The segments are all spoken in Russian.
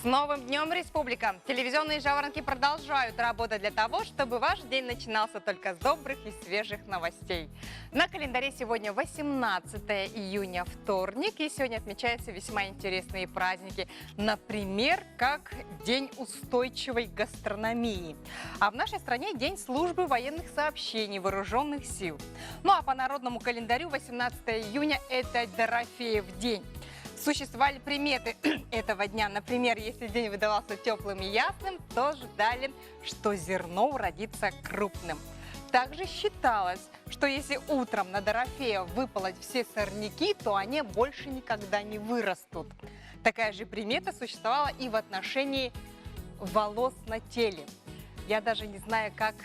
С новым днем, Республика! Телевизионные жаворонки продолжают работать для того, чтобы ваш день начинался только с добрых и свежих новостей. На календаре сегодня 18 июня, вторник, и сегодня отмечаются весьма интересные праздники. Например, как День устойчивой гастрономии. А в нашей стране День службы военных сообщений Вооруженных сил. Ну а по народному календарю 18 июня – это Дорофеев день. Существовали приметы этого дня. Например, если день выдавался теплым и ясным, то ждали, что зерно уродится крупным. Также считалось, что если утром на Дорофея выполоть все сорняки, то они больше никогда не вырастут. Такая же примета существовала и в отношении волос на теле. Я даже не знаю, как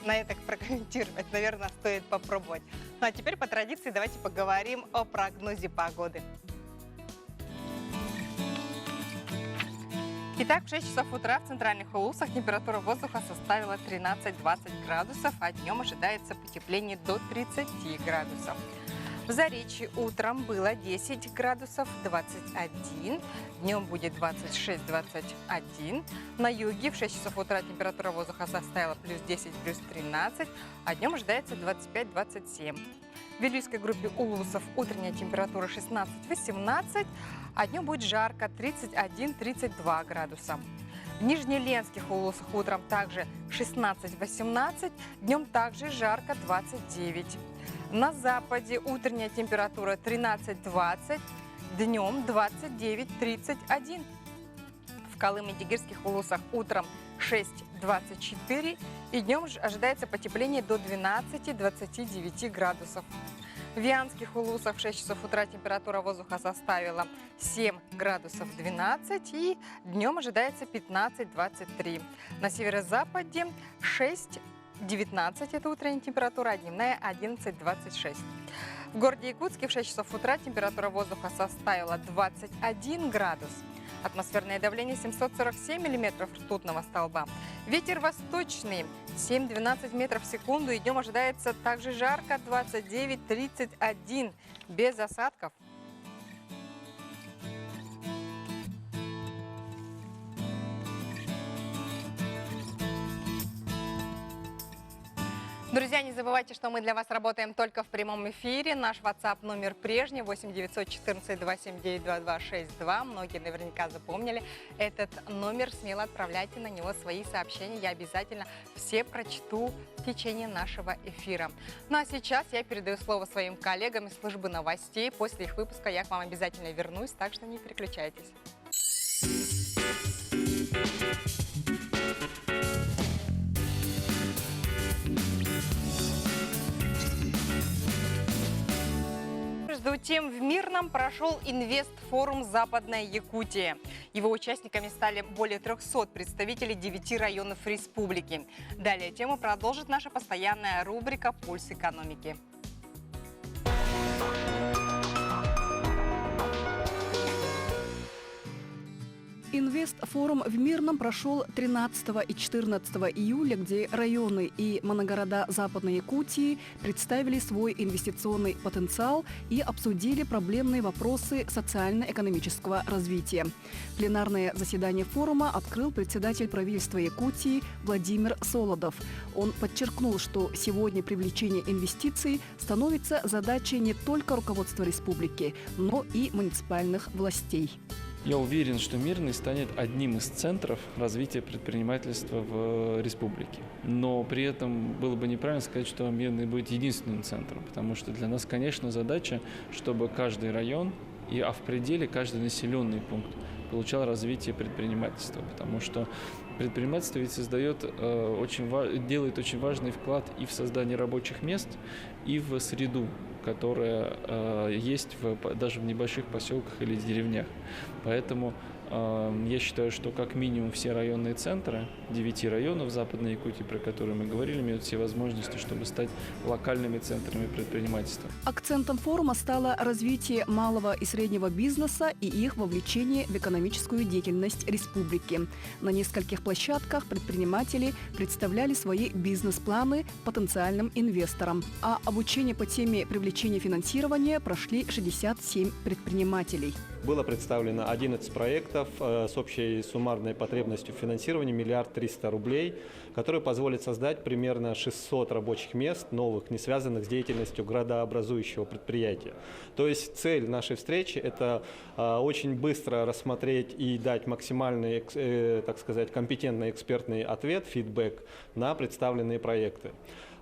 на это прокомментировать. Наверное, стоит попробовать. Ну а теперь по традиции давайте поговорим о прогнозе погоды. Итак, в 6 часов утра в центральных улусах температура воздуха составила 13-20 градусов, а днем ожидается потепление до 30 градусов. В Заречье утром было 10 градусов 21, днем будет 26-21. На юге в 6 часов утра температура воздуха составила плюс 10, плюс 13, а днем ожидается 25-27. В Вилюйской группе улусов утренняя температура 16-18, а днем будет жарко 31-32 градуса. В Нижнеленских улусах утром также 16-18, днем также жарко 29. На западе утренняя температура 13-20, днем 29-31. В Колыме-Дигирских улусах утром 6-24 и днем ожидается потепление до 12-29 градусов. В Вианских улусах в 6 часов утра температура воздуха составила 7 градусов 12 и днем ожидается 15-23. На северо-западе 6-19 это утренняя температура, а дневная 11-26. В городе Якутске в 6 часов утра температура воздуха составила 21 градус. Атмосферное давление 747 миллиметров ртутного столба. Ветер восточный 7-12 метров в секунду. И днем ожидается также жарко 29-31 без осадков. Друзья, не забывайте, что мы для вас работаем только в прямом эфире. Наш WhatsApp номер прежний 8 914 279 2262. Многие наверняка запомнили этот номер. Смело отправляйте на него свои сообщения. Я обязательно все прочту в течение нашего эфира. Ну а сейчас я передаю слово своим коллегам из службы новостей. После их выпуска я к вам обязательно вернусь, так что не переключайтесь. Между тем, в Мирном прошел инвестфорум «Западная Якутия». Его участниками стали более 300 представителей 9 районов республики. Далее тему продолжит наша постоянная рубрика «Пульс экономики». Инвестфорум в Мирном прошел 13 и 14 июля, где районы и моногорода Западной Якутии представили свой инвестиционный потенциал и обсудили проблемные вопросы социально-экономического развития. Пленарное заседание форума открыл председатель правительства Якутии Владимир Солодов. Он подчеркнул, что сегодня привлечение инвестиций становится задачей не только руководства республики, но и муниципальных властей. Я уверен, что Мирный станет одним из центров развития предпринимательства в республике. Но при этом было бы неправильно сказать, что Мирный будет единственным центром, потому что для нас, конечно, задача, чтобы каждый район, а в пределе каждый населенный пункт получал развитие предпринимательства, потому что предпринимательство ведь делает очень важный вклад и в создание рабочих мест, и в среду, которая есть даже в небольших поселках или деревнях. Поэтому я считаю, что как минимум все районные центры, 9 районов Западной Якутии, про которые мы говорили, имеют все возможности, чтобы стать локальными центрами предпринимательства. Акцентом форума стало развитие малого и среднего бизнеса и их вовлечение в экономическую деятельность республики. На нескольких площадках предприниматели представляли свои бизнес-планы потенциальным инвесторам, а обучение по теме привлечения финансирования прошли 67 предпринимателей. было представлено 11 проектов с общей суммарной потребностью финансирования 1 300 000 000 рублей, которые позволят создать примерно 600 рабочих мест новых, не связанных с деятельностью градообразующего предприятия. То есть цель нашей встречи – это очень быстро рассмотреть и дать максимальный, так сказать, компетентный экспертный ответ, фидбэк на представленные проекты.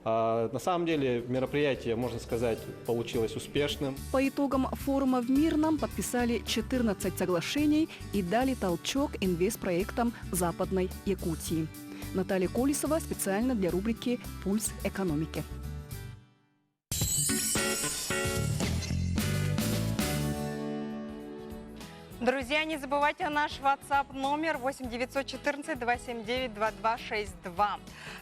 На самом деле мероприятие, можно сказать, получилось успешным. По итогам форума в Мирном подписали 14 соглашений и дали толчок инвестпроектам Западной Якутии. Наталья Колесова специально для рубрики «Пульс экономики». Друзья, не забывайте наш WhatsApp номер 8 914 279 2262.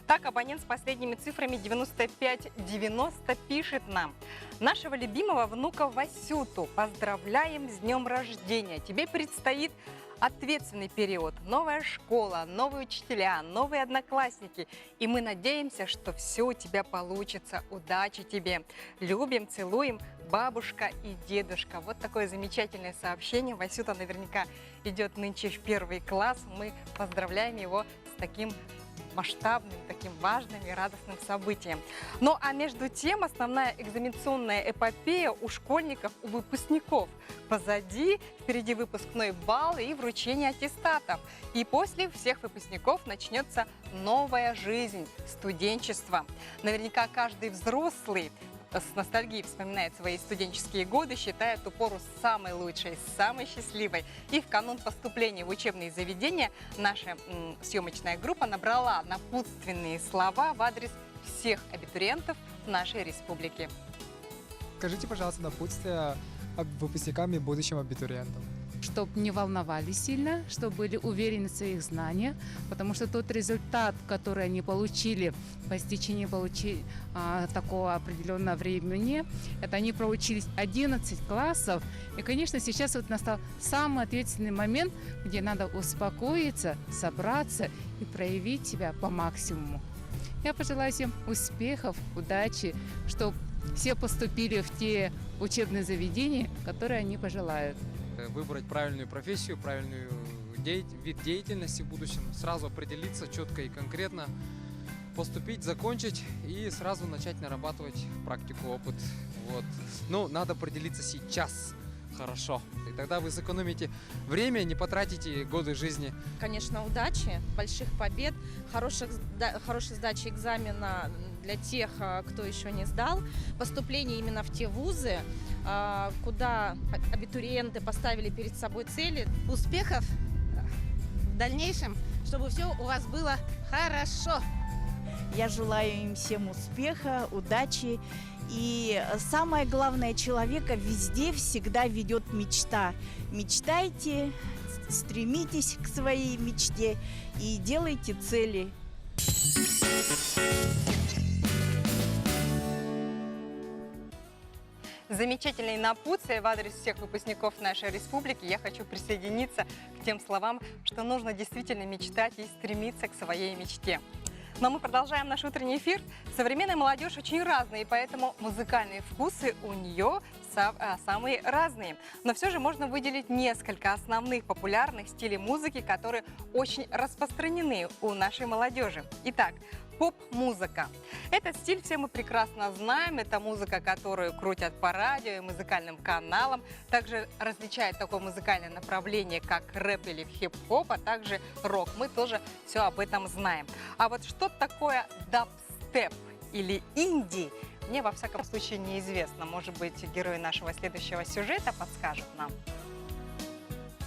Так, абонент с последними цифрами 9590 пишет нам: нашего любимого внука Васюту поздравляем с днем рождения. Тебе предстоит ответственный период, новая школа, новые учителя, новые одноклассники. И мы надеемся, что все у тебя получится. Удачи тебе. Любим, целуем, бабушка и дедушка. Вот такое замечательное сообщение. Васюта наверняка идет нынче в 1 класс. Мы поздравляем его с таким масштабным, таким важным и радостным событием. Ну а между тем основная экзаменационная эпопея у школьников, у выпускников. Позади, впереди выпускной бал и вручение аттестатов. И после всех выпускников начнется новая жизнь, студенчество. Наверняка каждый взрослый с ностальгией вспоминает свои студенческие годы, считает ту пору самой лучшей, самой счастливой. И в канун поступления в учебные заведения наша съемочная группа набрала напутственные слова в адрес всех абитуриентов нашей республики. Скажите, пожалуйста, напутствие выпускникам и будущим абитуриентам. Чтобы не волновались сильно, чтобы были уверены в своих знаниях, потому что тот результат, который они получили по истечении такого определенного времени, это они проучились 11 классов, и, конечно, сейчас вот настал самый ответственный момент, где надо успокоиться, собраться и проявить себя по максимуму. Я пожелаю всем успехов, удачи, чтобы все поступили в те учебные заведения, которые они пожелают. Выбрать правильную профессию, правильный вид деятельности в будущем, сразу определиться четко и конкретно, поступить, закончить и сразу начать нарабатывать практику, опыт. Вот. Ну, надо определиться сейчас хорошо, и тогда вы сэкономите время, не потратите годы жизни. Конечно, удачи, больших побед, хорошей сдачи экзамена для тех, кто еще не сдал, поступление именно в те вузы, куда абитуриенты поставили перед собой цели. Успехов в дальнейшем, чтобы все у вас было хорошо. Я желаю им всем успеха, удачи. И самое главное, человека везде всегда ведет мечта. Мечтайте, стремитесь к своей мечте и делайте цели. Замечательные напутствия в адрес всех выпускников нашей республики. Я хочу присоединиться к тем словам, что нужно действительно мечтать и стремиться к своей мечте. Но мы продолжаем наш утренний эфир. Современная молодежь очень разная, и поэтому музыкальные вкусы у нее самые разные. Но все же можно выделить несколько основных популярных стилей музыки, которые очень распространены у нашей молодежи. Итак, поп-музыка. Этот стиль все мы прекрасно знаем. Это музыка, которую крутят по радио и музыкальным каналам. Также различает такое музыкальное направление, как рэп или хип-хоп, а также рок. Мы тоже все об этом знаем. А вот что такое дабстеп или инди, мне во всяком случае неизвестно. Может быть, герои нашего следующего сюжета подскажут нам.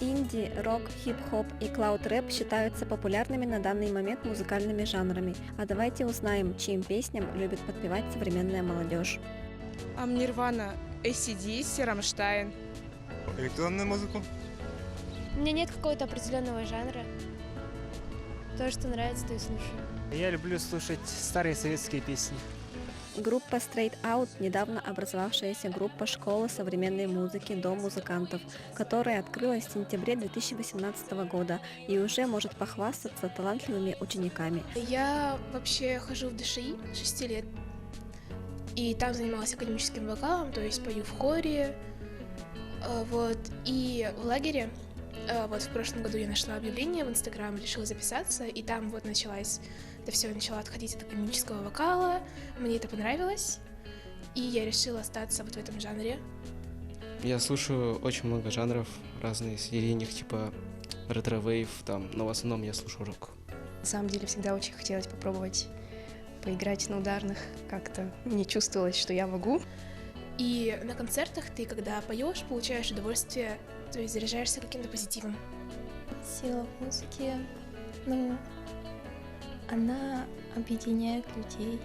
Инди, рок, хип-хоп и клауд-рэп считаются популярными на данный момент музыкальными жанрами. А давайте узнаем, чьим песням любит подпевать современная молодежь. Нирвана, AC/DC, Рамштайн. Электронную музыку? У меня нет какого-то определенного жанра. То, что нравится, то и слушаю. Я люблю слушать старые советские песни. Группа Straight Out – недавно образовавшаяся группа школы современной музыки «Дом музыкантов», которая открылась в сентябре 2018 года и уже может похвастаться талантливыми учениками. Я вообще хожу в ДШИ 6 лет, и там занималась академическим вокалом, то есть пою в хоре, Вот, и в лагере, вот в прошлом году я нашла объявление в Инстаграм, решила записаться, и там вот началось, это все начало отходить от академического вокала, мне это понравилось, и я решила остаться вот в этом жанре. Я слушаю очень много жанров, разные среди них типа ретро-вейв, там, но в основном я слушаю рок. На самом деле всегда очень хотелось попробовать поиграть на ударных, как-то не чувствовалось, что я могу. И на концертах ты, когда поешь, получаешь удовольствие, то есть заряжаешься каким-то позитивом. Сила в музыке, она объединяет людей.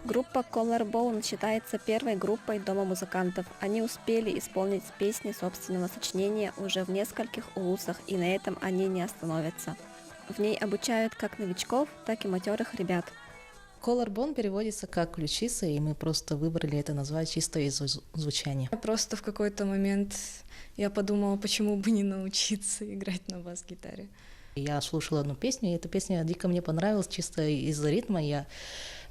Группа Collarbone считается первой группой Дома музыкантов. Они успели исполнить песни собственного сочинения уже в нескольких улусах, и на этом они не остановятся. В ней обучают как новичков, так и матерых ребят. Collarbone переводится как ключица, и мы просто выбрали это назвать чисто из звучания. Просто в какой-то момент я подумала, почему бы не научиться играть на бас-гитаре. Я слушала одну песню, и эта песня дико мне понравилась, чисто из-за ритма. Я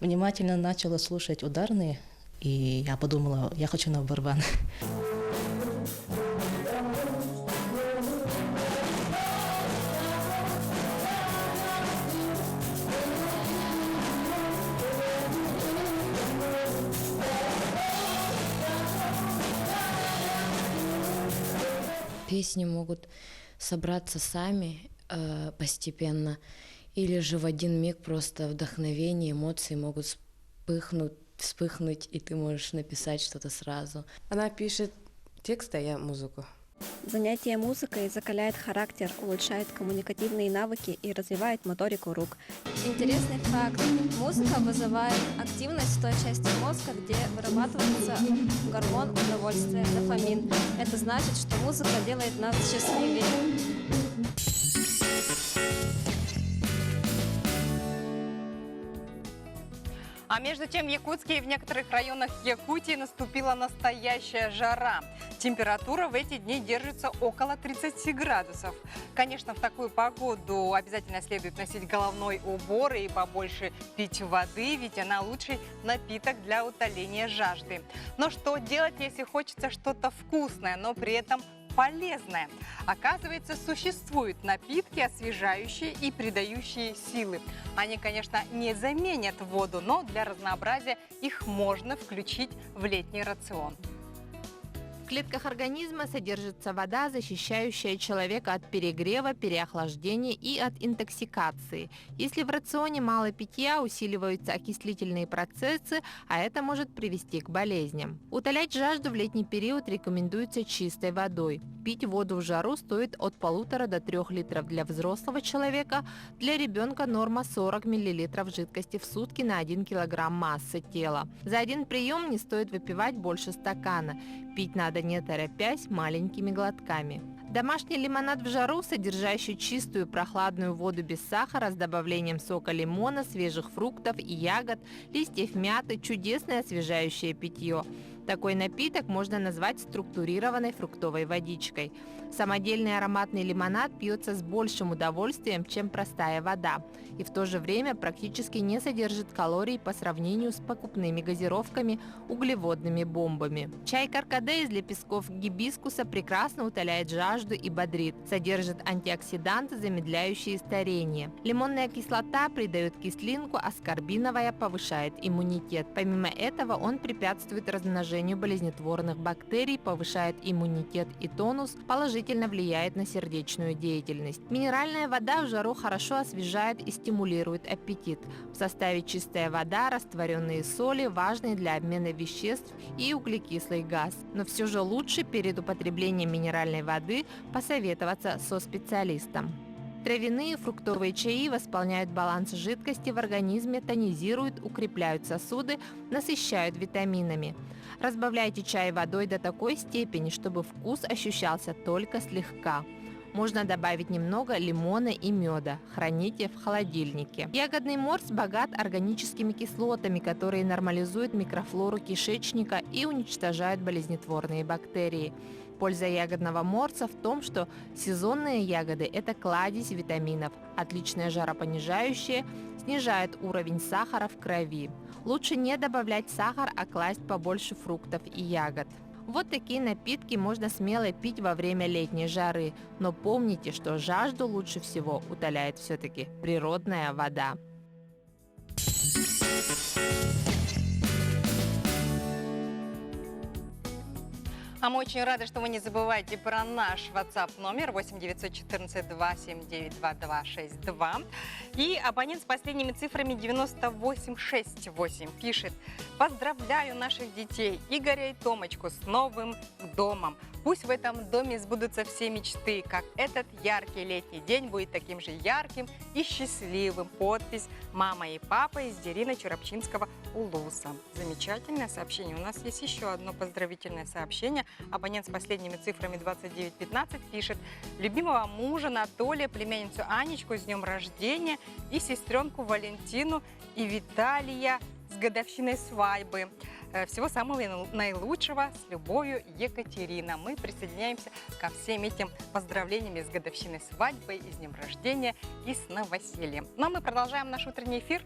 внимательно начала слушать ударные, и я подумала, я хочу на барабан. Песни могут собраться сами постепенно, или же в один миг просто вдохновение, эмоции могут вспыхнуть, и ты можешь написать что-то сразу. Она пишет текст, а я музыку. Занятие музыкой закаляет характер, улучшает коммуникативные навыки и развивает моторику рук. Интересный факт. Музыка вызывает активность в той части мозга, где вырабатывается гормон удовольствия, дофамин. Это значит, что музыка делает нас счастливее. А между тем в Якутске и в некоторых районах Якутии наступила настоящая жара. Температура в эти дни держится около 30 градусов. Конечно, в такую погоду обязательно следует носить головной убор и побольше пить воды, ведь она лучший напиток для утоления жажды. Но что делать, если хочется что-то вкусное, но при этом полезное? Оказывается, существуют напитки, освежающие и придающие силы. Они, конечно, не заменят воду, но для разнообразия их можно включить в летний рацион. В клетках организма содержится вода, защищающая человека от перегрева, переохлаждения и от интоксикации. Если в рационе мало питья, усиливаются окислительные процессы, а это может привести к болезням. Утолять жажду в летний период рекомендуется чистой водой. Пить воду в жару стоит от 1,5 до 3 литров для взрослого человека. Для ребенка норма 40 мл жидкости в сутки на 1 кг массы тела. За один прием не стоит выпивать больше стакана. Пить надо не торопясь, маленькими глотками. Домашний лимонад в жару, содержащий чистую прохладную воду без сахара с добавлением сока лимона, свежих фруктов и ягод, листьев мяты – чудесное освежающее питье. Такой напиток можно назвать структурированной фруктовой водичкой. Самодельный ароматный лимонад пьется с большим удовольствием, чем простая вода, и в то же время практически не содержит калорий по сравнению с покупными газировками, углеводными бомбами. Чай каркаде из лепестков гибискуса прекрасно утоляет жажду и бодрит, содержит антиоксиданты, замедляющие старение. Лимонная кислота придает кислинку, а аскорбиновая повышает иммунитет. Помимо этого он препятствует размножению болезнетворных бактерий, повышает иммунитет и тонус, положительно влияет на сердечную деятельность. Минеральная вода в жару хорошо освежает и стимулирует аппетит. В составе чистая вода, растворенные соли, важные для обмена веществ и углекислый газ. Но все же лучше перед употреблением минеральной воды посоветоваться со специалистом. Травяные и фруктовые чаи восполняют баланс жидкости в организме, тонизируют, укрепляют сосуды, насыщают витаминами. Разбавляйте чай водой до такой степени, чтобы вкус ощущался только слегка. Можно добавить немного лимона и меда. Храните в холодильнике. Ягодный морс богат органическими кислотами, которые нормализуют микрофлору кишечника и уничтожают болезнетворные бактерии. Польза ягодного морса в том, что сезонные ягоды – это кладезь витаминов, отличное жаропонижающее, снижает уровень сахара в крови. Лучше не добавлять сахар, а класть побольше фруктов и ягод. Вот такие напитки можно смело пить во время летней жары. Но помните, что жажду лучше всего утоляет все-таки природная вода. А мы очень рады, что вы не забываете про наш WhatsApp номер 8 914 279 2262. И абонент с последними цифрами 9868 пишет: поздравляю наших детей Игоря и Томочку с новым домом. Пусть в этом доме сбудутся все мечты, как этот яркий летний день будет таким же ярким и счастливым. Подпись «Мама и папа» из Дерина Чурапчинского Улуса. Замечательное сообщение. У нас есть еще одно поздравительное сообщение. Абонент с последними цифрами 2915 пишет: любимого мужа Анатолия, племянницу Анечку с днем рождения и сестренку Валентину и Виталия с годовщиной свадьбы. Всего самого наилучшего, с любовью, Екатерина. Мы присоединяемся ко всем этим поздравлениями с годовщиной свадьбы, и с днем рождения, и с новосельем. Ну а мы продолжаем наш утренний эфир.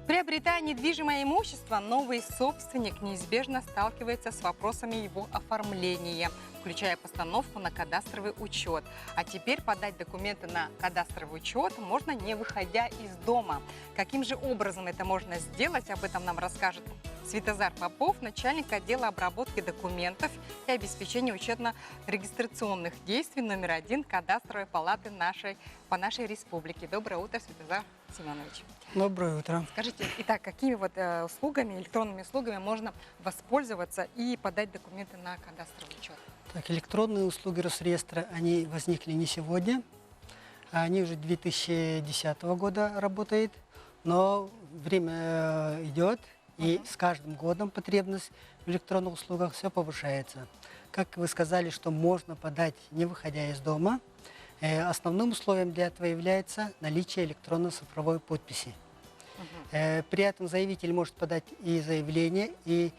Приобретая недвижимое имущество, новый собственник неизбежно сталкивается с вопросами его оформления, включая постановку на кадастровый учет. А теперь подать документы на кадастровый учет можно, не выходя из дома. Каким же образом это можно сделать, об этом нам расскажет Светозар Попов, начальник отдела обработки документов и обеспечения учетно-регистрационных действий номер 1 кадастровой палаты по нашей республике. Доброе утро, Светозар Семенович. Доброе утро. Скажите, итак, какими услугами, электронными услугами можно воспользоваться и подать документы на кадастровый учет? Так, электронные услуги Росреестра, они возникли не сегодня, они уже 2010 года работают, но время идет, и с каждым годом потребность в электронных услугах все повышается. Как вы сказали, что можно подать, не выходя из дома, основным условием для этого является наличие электронно-цифровой подписи. При этом заявитель может подать и заявление, и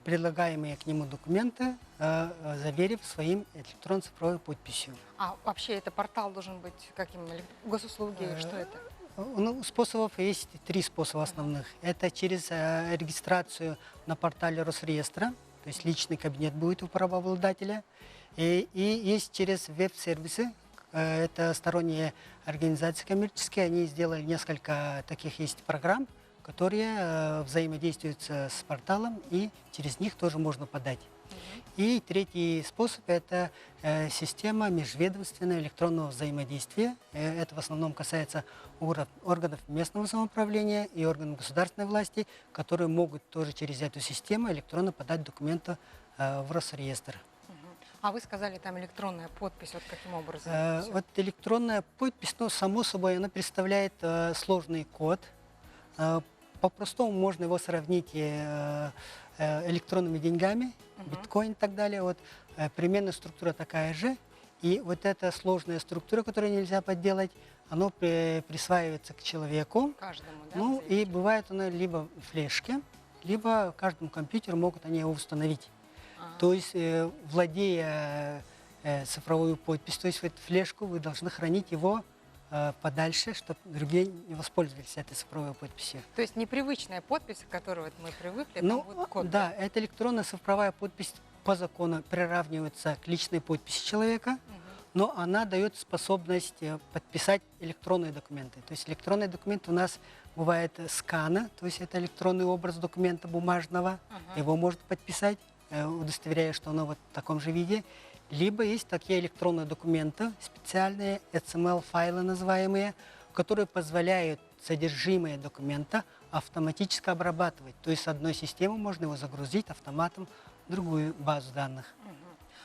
прилагаемые к нему документы, заверив своим электронно-цифровой подписью. А вообще это портал должен быть каким? Госуслуги? Что это? Ну, способов есть 3 способа основных. Это через регистрацию на портале Росреестра, то есть личный кабинет будет у правообладателя, и есть через веб-сервисы. Это сторонние организации коммерческие, они сделали несколько таких есть программ, которые взаимодействуют с порталом, и через них тоже можно подать. И третий способ – это система межведомственного электронного взаимодействия. Это в основном касается органов местного самоуправления и органов государственной власти, которые могут тоже через эту систему электронно подать документы в Росреестр. А вы сказали, там электронная подпись, вот каким образом? Вот электронная подпись, ну, само собой, она представляет сложный код. По-простому можно его сравнить электронными деньгами, биткоин и так далее. Вот, примерно структура такая же. И вот эта сложная структура, которую нельзя подделать, она присваивается к человеку. Каждому, да? Ну, и бывает она либо в флешке, либо в каждом компьютере могут они его установить. То есть, владея цифровой подписью, то есть в эту флешку, вы должны хранить его подальше, чтобы другие не воспользовались этой цифровой подписью. То есть непривычная подпись, к которой мы привыкли, ну, там будет код. Да, эта электронная цифровая подпись по закону приравнивается к личной подписи человека, но она дает способность подписать электронные документы. То есть электронные документы у нас бывает скана, то есть это электронный образ документа бумажного, его можно подписать, удостоверяя, что оно вот в таком же виде. Либо есть такие электронные документы, специальные XML-файлы называемые, которые позволяют содержимое документа автоматически обрабатывать. То есть с одной системы можно его загрузить автоматом в другую базу данных.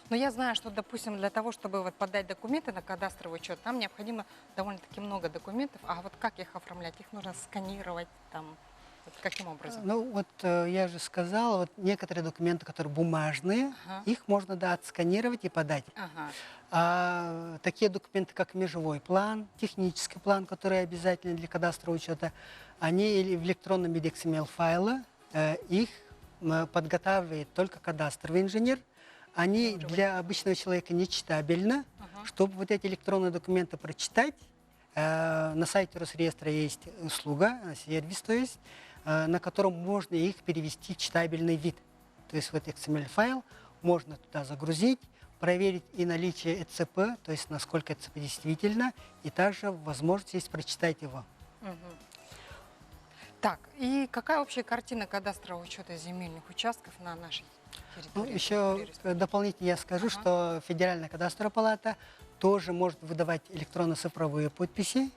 Но я знаю, что, допустим, для того, чтобы вот подать документы на кадастровый учет, там необходимо довольно-таки много документов. А вот как их оформлять? Их нужно сканировать там. Вот каким образом? Ну, вот я же сказала, вот некоторые документы, которые бумажные, их можно, да, отсканировать и подать. А такие документы, как межевой план, технический план, который обязательно для кадастрового учета, они в электронном виде XML-файла, их подготавливает только кадастровый инженер. Они для обычного человека нечитабельны. Чтобы вот эти электронные документы прочитать, на сайте Росреестра есть услуга, сервис, то есть, на котором можно их перевести в читабельный вид. То есть вот XML-файл, можно туда загрузить, проверить и наличие ЭЦП, то есть насколько ЭЦП действительно, и также возможность есть прочитать его. Так, и какая общая картина кадастрового учета земельных участков на нашей территории? Еще дополнительно я скажу, что Федеральная кадастровая палата тоже может выдавать электронно-цифровые подписи.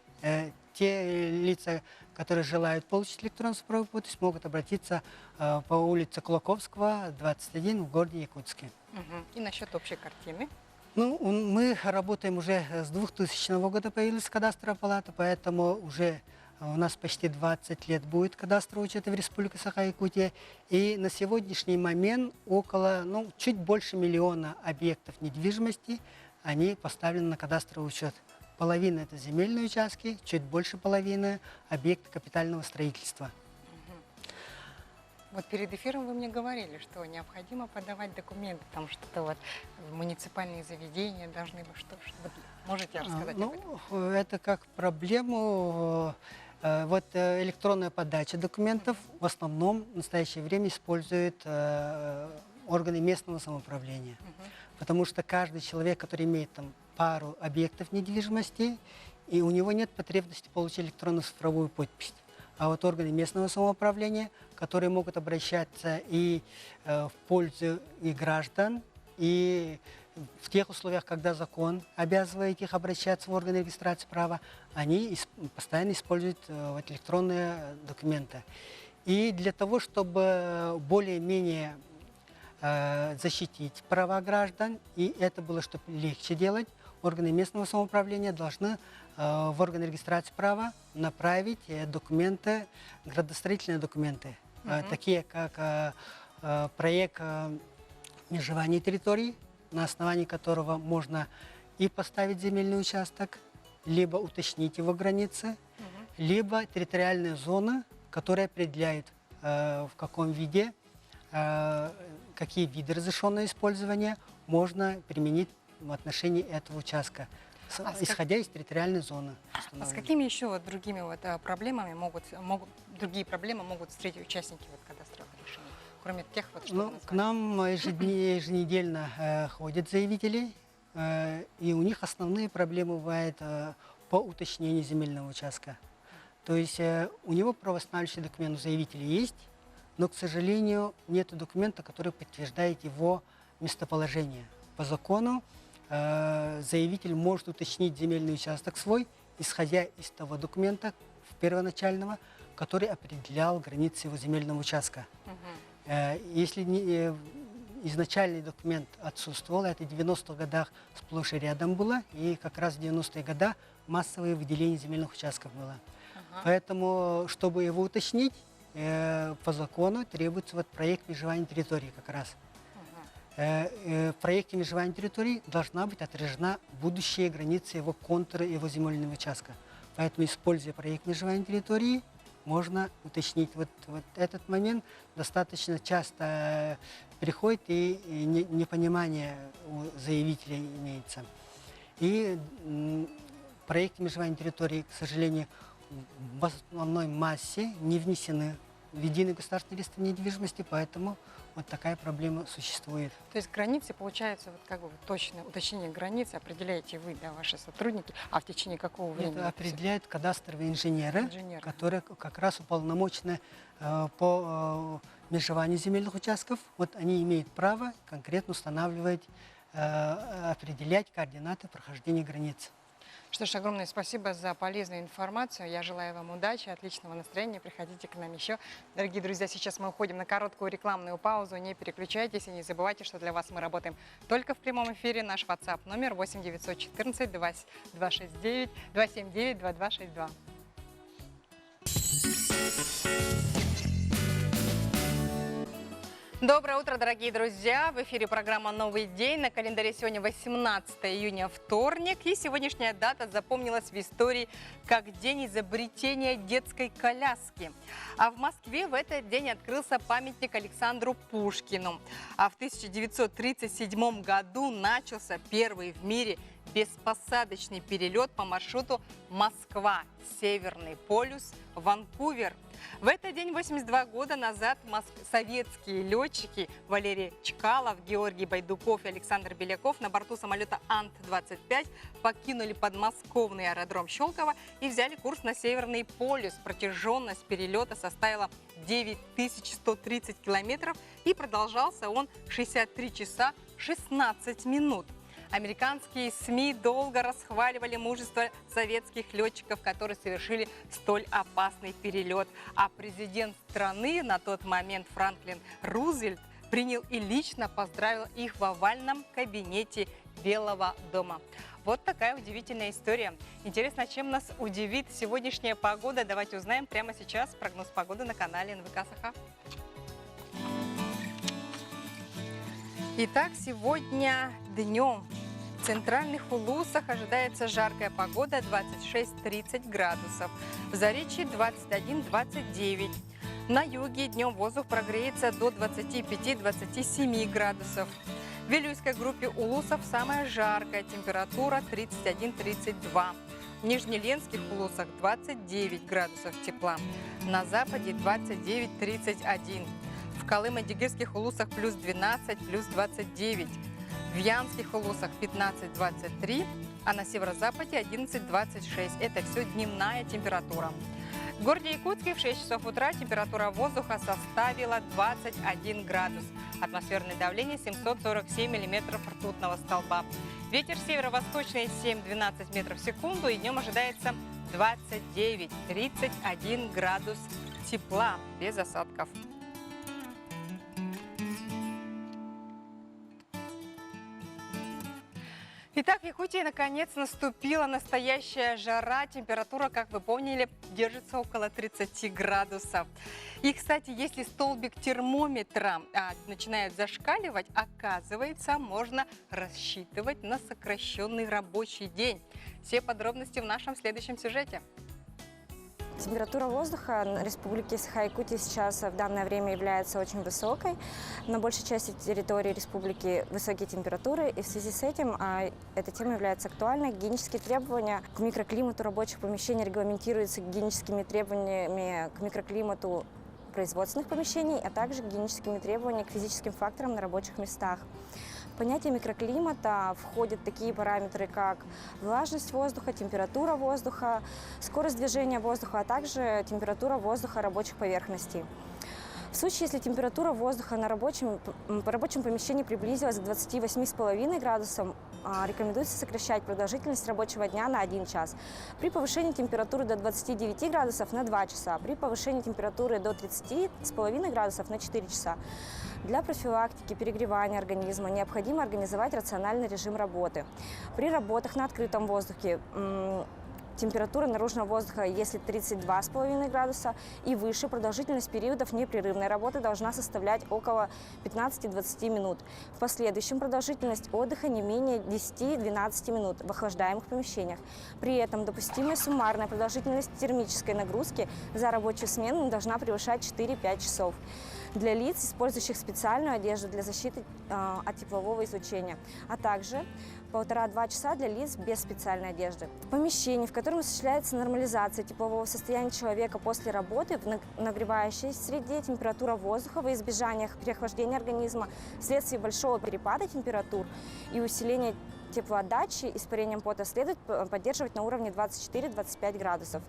Те лица, которые желают получить электронно-цифровую подпись, могут обратиться по улице Кулаковского, 21 в городе Якутске. И насчет общей картины? Ну, мы работаем уже с 2000 года, появилась кадастровая палата, поэтому уже у нас почти 20 лет будет кадастровый учет в Республике Саха-Якутия. И на сегодняшний момент около, чуть больше миллиона объектов недвижимости, они поставлены на кадастровый учет. Половина – это земельные участки, чуть больше половины – объекты капитального строительства. Вот перед эфиром вы мне говорили, что необходимо подавать документы, там что-то вот муниципальные заведения должны быть, что вот можете рассказать об этом? Это как проблему. Вот электронная подача документов в основном в настоящее время используют органы местного самоуправления. Потому что каждый человек, который имеет там пару объектов недвижимости, и у него нет потребности получить электронно-цифровую подпись. А вот органы местного самоуправления, которые могут обращаться и в пользу и граждан, и в тех условиях, когда закон обязывает их обращаться в органы регистрации права, они постоянно используют электронные документы. И для того, чтобы более-менее защитить права граждан, и это было, чтобы легче делать, органы местного самоуправления должны в органы регистрации права направить документы, градостроительные документы, такие как проект межевания территорий, на основании которого можно и поставить земельный участок, либо уточнить его границы, либо территориальные зоны, которые определяют, в каком виде, какие виды разрешенного использования можно применить в отношении этого участка, исходя из территориальной зоны. А с какими еще другими проблемами другие проблемы могут встретить участники кадастровых решений? Кроме тех, что к нам еженедельно ходят заявители, и у них основные проблемы бывают по уточнению земельного участка. То есть у него правоустанавливающий документ у заявителя есть, но, к сожалению, нет документа, который подтверждает его местоположение. По закону заявитель может уточнить земельный участок свой, исходя из того документа первоначального, который определял границы его земельного участка. Если изначальный документ отсутствовал, это в 90-х годах сплошь и рядом было, и как раз в 90-е годы массовое выделение земельных участков было. Поэтому, чтобы его уточнить, по закону требуется проект межевания территории как раз. В проекте межевания территории должна быть отражена будущая граница его контура, его земельного участка. Поэтому, используя проект межевания территории, можно уточнить. Вот этот момент достаточно часто приходит, и непонимание у заявителя имеется. И в проекте межевания территории, к сожалению, в основной массе не внесены в единый государственный реестр недвижимости, поэтому вот такая проблема существует. То есть границы, получается, точное уточнение границ определяете вы, ваши сотрудники, а в течение какого времени? Это определяют кадастровые инженеры, которые как раз уполномочены по межеванию земельных участков. Вот они имеют право конкретно устанавливать, определять координаты прохождения границ. Что ж, огромное спасибо за полезную информацию. Я желаю вам удачи, отличного настроения. Приходите к нам еще. Дорогие друзья, сейчас мы уходим на короткую рекламную паузу. Не переключайтесь и не забывайте, что для вас мы работаем только в прямом эфире. Наш WhatsApp номер 8 914 269 279 2262. Доброе утро, дорогие друзья! В эфире программа «Новый день». На календаре сегодня 18 июня, вторник. И сегодняшняя дата запомнилась в истории как день изобретения детской коляски. А в Москве в этот день открылся памятник Александру Пушкину. А в 1937 году начался первый в мире беспосадочный перелет по маршруту Москва, Северный полюс, Ванкувер. В этот день 82 года назад советские летчики Валерий Чкалов, Георгий Байдуков и Александр Беляков на борту самолета Ан-25 покинули подмосковный аэродром Щелково и взяли курс на Северный полюс. Протяженность перелета составила 9130 километров и продолжался он 63 часа 16 минут. Американские СМИ долго расхваливали мужество советских летчиков, которые совершили столь опасный перелет. А президент страны на тот момент Франклин Рузвельт принял и лично поздравил их в овальном кабинете Белого дома. Вот такая удивительная история. Интересно, чем нас удивит сегодняшняя погода? Давайте узнаем прямо сейчас. Прогноз погоды на канале НВК Саха. Итак, сегодня днем в центральных Улусах ожидается жаркая погода 26-30 градусов. В Заречье 21-29. На юге днем воздух прогреется до 25-27 градусов. В Вилюйской группе Улусов самая жаркая температура 31-32. В Нижнеленских Улусах 29 градусов тепла. На западе 29-31. В Колымо-Дигирских Улусах плюс 12, плюс 29. В Янских Улусах 15-23, а на северо-западе 11-26. Это все дневная температура. В городе Якутске в 6 часов утра температура воздуха составила 21 градус. Атмосферное давление 747 миллиметров ртутного столба. Ветер северо-восточный 7-12 метров в секунду. И днем ожидается 29-31 градус тепла без осадков. Итак, в Якутии наконец наступила настоящая жара. Температура, как вы поняли, держится около 30 градусов. И, кстати, если столбик термометра начинает зашкаливать, оказывается, можно рассчитывать на сокращенный рабочий день. Все подробности в нашем следующем сюжете. Температура воздуха на республике Саха-Якутия сейчас в данное время является очень высокой. На большей части территории республики высокие температуры, и в связи с этим эта тема является актуальной. Гигиенические требования к микроклимату рабочих помещений регламентируются гигиеническими требованиями к микроклимату производственных помещений, а также гигиеническими требованиями к физическим факторам на рабочих местах. В понятие микроклимата входят такие параметры, как влажность воздуха, температура воздуха, скорость движения воздуха, а также температура воздуха рабочих поверхностей. В случае, если температура воздуха по рабочему помещению приблизилась к 28,5 градусам, рекомендуется сокращать продолжительность рабочего дня на 1 час. При повышении температуры до 29 градусов на 2 часа, при повышении температуры до 30,5 градусов на 4 часа. Для профилактики перегревания организма необходимо организовать рациональный режим работы. При работах на открытом воздухе температура наружного воздуха, если 32,5 градуса и выше, продолжительность периодов непрерывной работы должна составлять около 15-20 минут. В последующем продолжительность отдыха не менее 10-12 минут в охлаждаемых помещениях. При этом допустимая суммарная продолжительность термической нагрузки за рабочую смену не должна превышать 4-5 часов. Для лиц, использующих специальную одежду для защиты от теплового излучения, а также 1,5-2 часа для лиц без специальной одежды. В помещении, в котором осуществляется нормализация теплового состояния человека после работы, в нагревающей среде температура воздуха во избежание переохлаждения организма вследствие большого перепада температур и усиления теплоотдачи испарением пота следует поддерживать на уровне 24-25 градусов.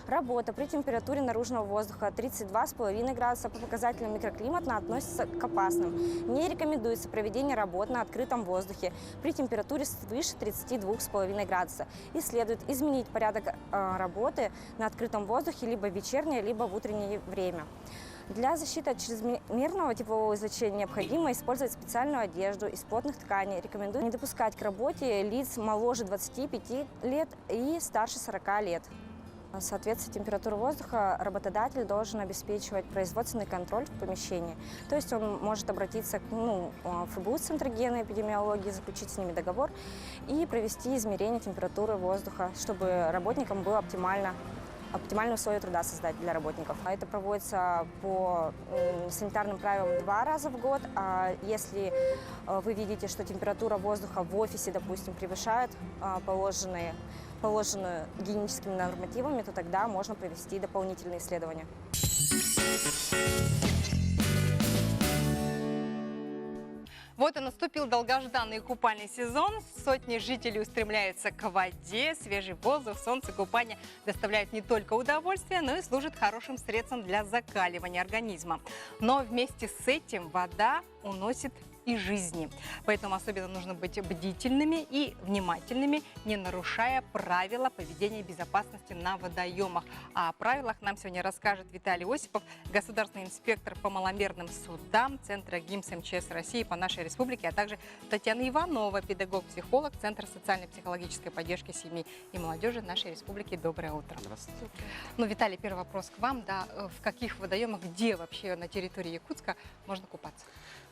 Работа при температуре наружного воздуха 32,5 градуса по показателям микроклимата относится к опасным. Не рекомендуется проведение работ на открытом воздухе при температуре свыше 32,5 градуса. И следует изменить порядок работы на открытом воздухе либо в вечернее, либо в утреннее время. Для защиты от чрезмерного теплового излучения необходимо использовать специальную одежду из плотных тканей. Рекомендую не допускать к работе лиц моложе 25 лет и старше 40 лет. Соответственно, температуру воздуха работодатель должен обеспечивать производственный контроль в помещении. То есть он может обратиться к ФБУ, Центр генной эпидемиологии, заключить с ними договор и провести измерение температуры воздуха, чтобы работникам было оптимально оптимальные условия труда создать для работников. Это проводится по санитарным правилам 2 раза в год. А если вы видите, что температура воздуха в офисе, допустим, превышает положенную гигиеническими нормативами, то тогда можно провести дополнительные исследования. Вот и наступил долгожданный купальный сезон. Сотни жителей устремляются к воде. Свежий воздух, солнце, купание доставляют не только удовольствие, но и служат хорошим средством для закаливания организма. Но вместе с этим вода уносит и жизни. Поэтому особенно нужно быть бдительными и внимательными, не нарушая правила поведения безопасности на водоемах. А о правилах нам сегодня расскажет Виталий Осипов, государственный инспектор по маломерным судам Центра ГИМС МЧС России по нашей республике, а также Татьяна Иванова, педагог-психолог Центра социально-психологической поддержки семьи и молодежи нашей республики. Доброе утро. Здравствуйте. Ну, Виталий, первый вопрос к вам. Да, в каких водоемах, где вообще на территории Якутска можно купаться?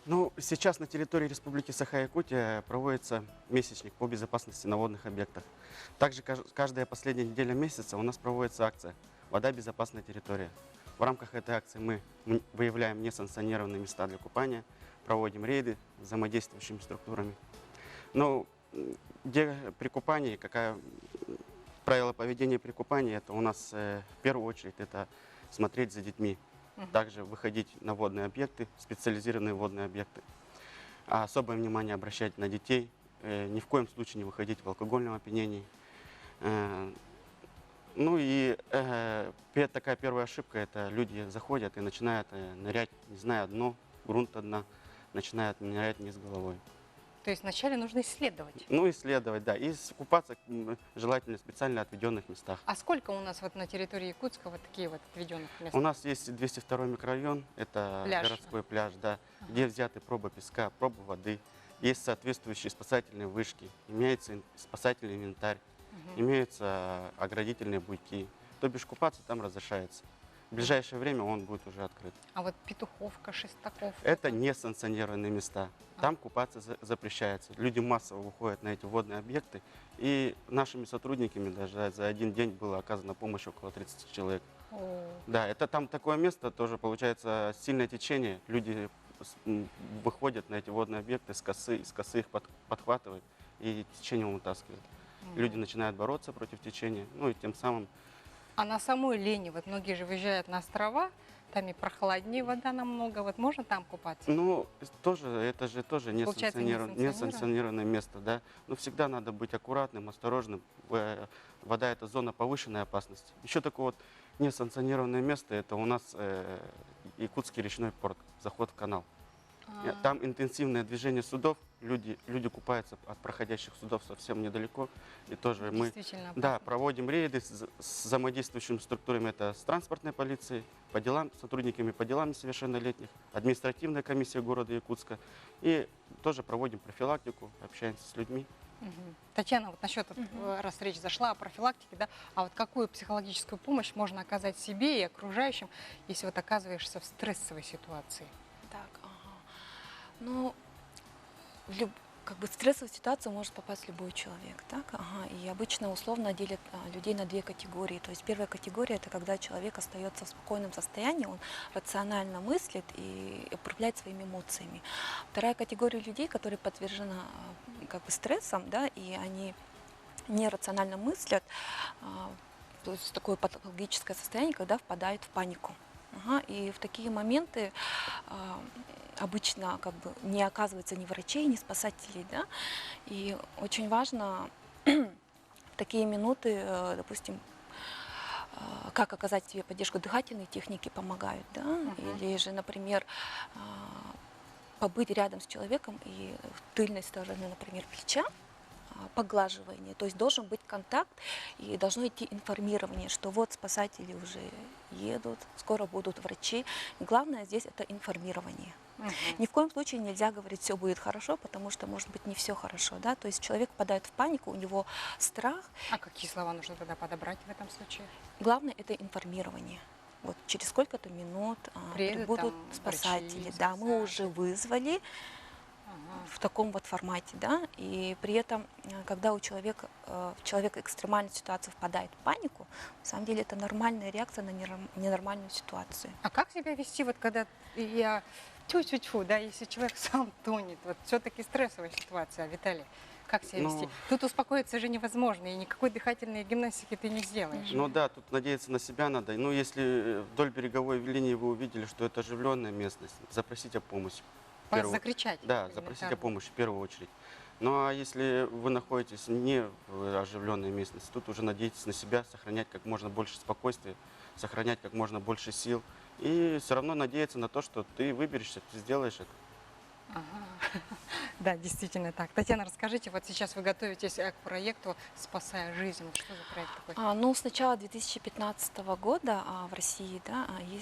Ну, сейчас на территории Республики Саха-Якутия проводится месячник по безопасности на водных объектах. Также каждая последняя неделя месяца у нас проводится акция «Вода – безопасная территория». В рамках этой акции мы выявляем несанкционированные места для купания, проводим рейды с взаимодействующими структурами. Но где при купании, какое правило поведения при купании, это у нас в первую очередь это смотреть за детьми. Также выходить на водные объекты, специализированные водные объекты. А особое внимание обращать на детей. Ни в коем случае не выходить в алкогольном опьянении. Ну и такая первая ошибка, это люди заходят и начинают нырять, не зная дно, грунта дна, начинают нырять вниз головой. То есть вначале нужно исследовать. Ну, исследовать, да. И купаться желательно в специально отведенных местах. А сколько у нас вот на территории Якутска вот такие вот отведенных мест? У нас есть 202 микрорайон, это пляж. Городской пляж, да, где взяты пробы песка, пробы воды. Есть соответствующие спасательные вышки, имеется спасательный инвентарь, имеются оградительные буйки. То бишь купаться там разрешается. В ближайшее время он будет уже открыт. А вот Петуховка, Шестаковка? Это несанкционированные места. Там купаться запрещается. Люди массово выходят на эти водные объекты. И нашими сотрудниками даже за один день была оказана помощь около 30 человек. Да, это там такое место, тоже получается сильное течение. Люди выходят на эти водные объекты с косы их подхватывают и течением утаскивают. Люди начинают бороться против течения, ну и тем самым. А на самой Лени, вот многие же выезжают на острова, там и прохладнее вода намного, вот можно там купаться? Ну, тоже, это же тоже несанкционированное место, да. Но всегда надо быть аккуратным, осторожным. Вода – это зона повышенной опасности. Еще такое вот несанкционированное место – это у нас Якутский речной порт, заход в канал. Там интенсивное движение судов, люди купаются от проходящих судов совсем недалеко. И тоже мы проводим рейды с взаимодействующими структурами, это с транспортной полицией, по делам, сотрудниками по делам несовершеннолетних, административная комиссия города Якутска. И тоже проводим профилактику, общаемся с людьми. Татьяна, вот насчет, раз речь зашла о профилактике, да, а вот какую психологическую помощь можно оказать себе и окружающим, если вот оказываешься в стрессовой ситуации? Так, ну, как бы в стрессовую ситуацию может попасть любой человек, так? И обычно условно делят людей на две категории. То есть первая категория – это когда человек остается в спокойном состоянии, он рационально мыслит и управляет своими эмоциями. Вторая категория людей, которые подвержены как бы стрессам, да, и они нерационально мыслят, то есть такое патологическое состояние, когда впадают в панику. И в такие моменты обычно как бы не оказывается ни врачей, ни спасателей, да? И очень важно в такие минуты, допустим, как оказать себе поддержку, дыхательные техники помогают, да? Или же, например, побыть рядом с человеком и в тыльной стороне, например, плеча, поглаживание, то есть должен быть контакт и должно идти информирование, что вот спасатели уже едут, скоро будут врачи. И главное здесь это информирование. Ни в коем случае нельзя говорить, все будет хорошо, потому что может быть не все хорошо, да, то есть человек впадает в панику, у него страх. А какие слова нужно тогда подобрать в этом случае? Главное это информирование. Вот через сколько-то минут прибудут спасатели, да, мы уже вызвали. В таком вот формате, да, и при этом, когда человек в экстремальной ситуации впадает в панику, На самом деле это нормальная реакция на ненормальную ситуацию. А как себя вести, вот когда я тю-тю-тю, да, если человек сам тонет, вот все-таки стрессовая ситуация, Виталий, как себя вести? Тут успокоиться же невозможно, и никакой дыхательной гимнастики ты не сделаешь. Ну да, тут надеяться на себя надо. Ну, если вдоль береговой линии вы увидели, что это оживленная местность, запросите о помощи. Закричать. Да, запросите о помощи в первую очередь. Ну а если вы находитесь не в оживленной местности, тут уже надейтесь на себя, сохранять как можно больше спокойствия, сохранять как можно больше сил. И все равно надеяться на то, что ты выберешься, ты сделаешь это. Ага. Да, действительно так. Татьяна, расскажите, вот сейчас вы готовитесь к проекту «Спасая жизнь». Что за проект такой? Ну, с начала 2015 года в России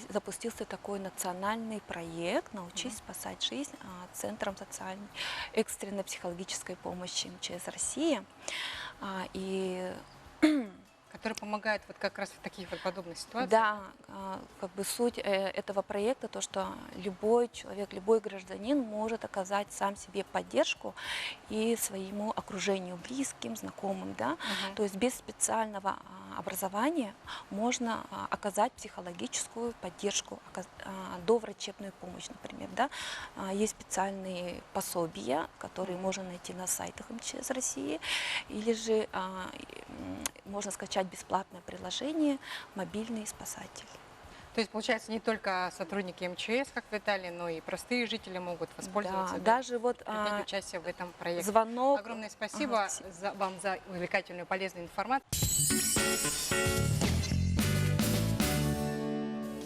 запустился такой национальный проект «Научись спасать жизнь» Центром социальной экстренной психологической помощи МЧС России. И который помогает вот как раз в таких вот подобных ситуациях? Да, как бы суть этого проекта то, что любой человек, любой гражданин может оказать сам себе поддержку и своему окружению, близким, знакомым, да. То есть без специального образования можно оказать психологическую поддержку, доврачебную помощь, например, да. Есть специальные пособия, которые можно найти на сайтах МЧС России, или же можно скачать бесплатное приложение «Мобильный спасатель». То есть, получается, не только сотрудники МЧС, как в Италии, но и простые жители могут воспользоваться, да, даже вот принять участие в этом проекте. Звонок. Огромное спасибо вам за увлекательную, полезную информацию.